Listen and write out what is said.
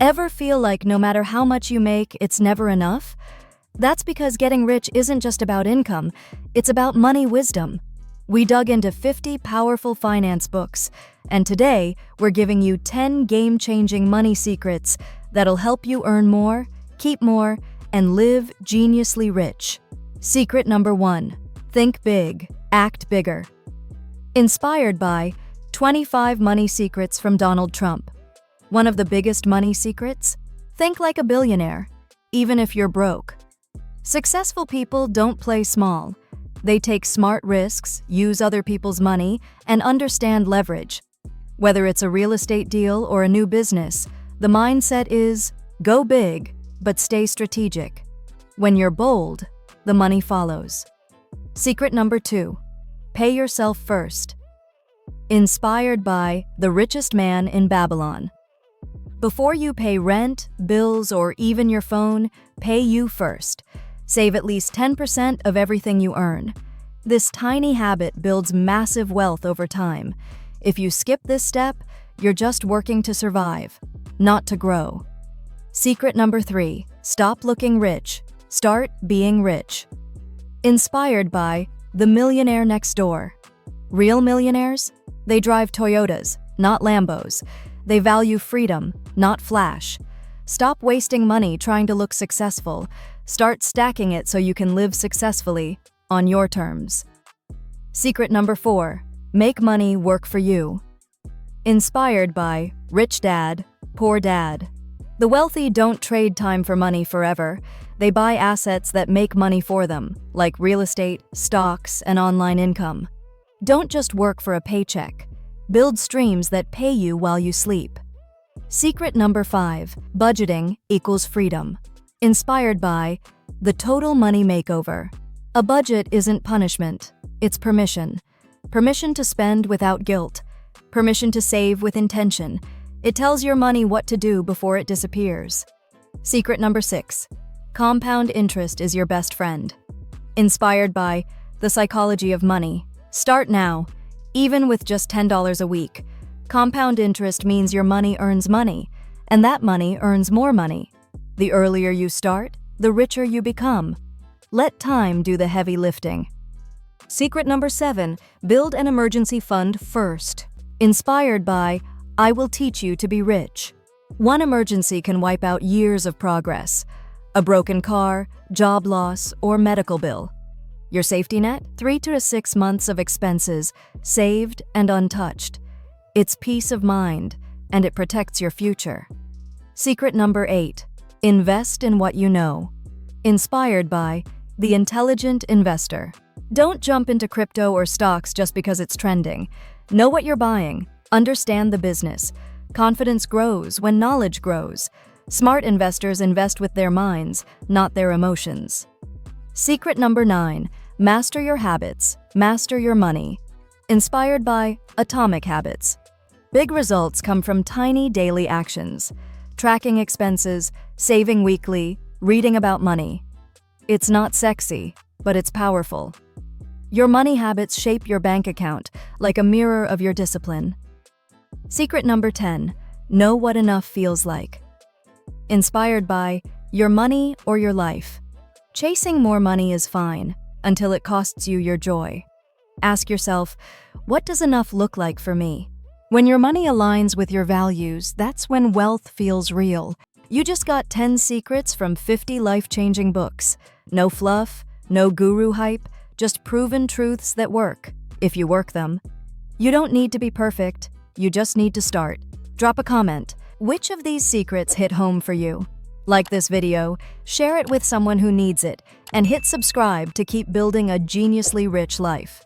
Ever feel like no matter how much you make, it's never enough? That's because getting rich isn't just about income, it's about money wisdom. We dug into 50 powerful finance books, and today we're giving you 10 game-changing money secrets that'll help you earn more, keep more, and live geniusly rich. Secret number 1. Think big, act bigger. Inspired by 25 Money Secrets from Donald Trump. One of the biggest money secrets? Think like a billionaire, even if you're broke. Successful people don't play small. They take smart risks, use other people's money, and understand leverage. Whether it's a real estate deal or a new business, the mindset is go big, but stay strategic. When you're bold, the money follows. Secret number 2. Pay yourself first. Inspired by The Richest Man in Babylon. Before you pay rent, bills, or even your phone, pay you first. Save at least 10% of everything you earn. This tiny habit builds massive wealth over time. If you skip this step, you're just working to survive, not to grow. Secret number 3. Stop looking rich. Start being rich. Inspired by The Millionaire Next Door. Real millionaires? They drive Toyotas, not Lambos. They value freedom, not flash. Stop wasting money trying to look successful. Start stacking it so you can live successfully, on your terms. Secret number 4. Make money work for you. Inspired by Rich Dad, Poor Dad. The wealthy don't trade time for money forever. They buy assets that make money for them, like real estate, stocks, and online income. Don't just work for a paycheck. Build streams that pay you while you sleep. Secret number 5. Budgeting equals freedom. Inspired by The Total Money Makeover. A budget isn't punishment, it's permission. Permission to spend without guilt. Permission to save with intention. It tells your money what to do before it disappears. Secret number 6. Compound interest is your best friend. Inspired by The Psychology of Money. Start now. Even with just $10 a week, compound interest means your money earns money, and that money earns more money. The earlier you start, the richer you become. Let time do the heavy lifting. Secret number 7. Build an emergency fund first. Inspired by I Will Teach You to Be Rich. One emergency can wipe out years of progress. A broken car, job loss, or medical bill. Your safety net? 3 to 6 months of expenses, saved and untouched. It's peace of mind, and it protects your future. Secret number 8. Invest in what you know. Inspired by The Intelligent Investor. Don't jump into crypto or stocks just because it's trending. Know what you're buying. Understand the business. Confidence grows when knowledge grows. Smart investors invest with their minds, not their emotions. Secret number 9. Master your habits. Master your money. Inspired by Atomic Habits. Big results come from tiny daily actions. Tracking expenses, saving weekly, reading about money. It's not sexy, but it's powerful. Your money habits shape your bank account like a mirror of your discipline. Secret number 10. Know what enough feels like. Inspired by Your Money or Your Life. Chasing more money is fine, until it costs you your joy. Ask yourself, what does enough look like for me? When your money aligns with your values, that's when wealth feels real. You just got 10 secrets from 50 life-changing books. No fluff, no guru hype, just proven truths that work, if you work them. You don't need to be perfect, you just need to start. Drop a comment. Which of these secrets hit home for you? Like this video, share it with someone who needs it, and hit subscribe to keep building a geniusly rich life.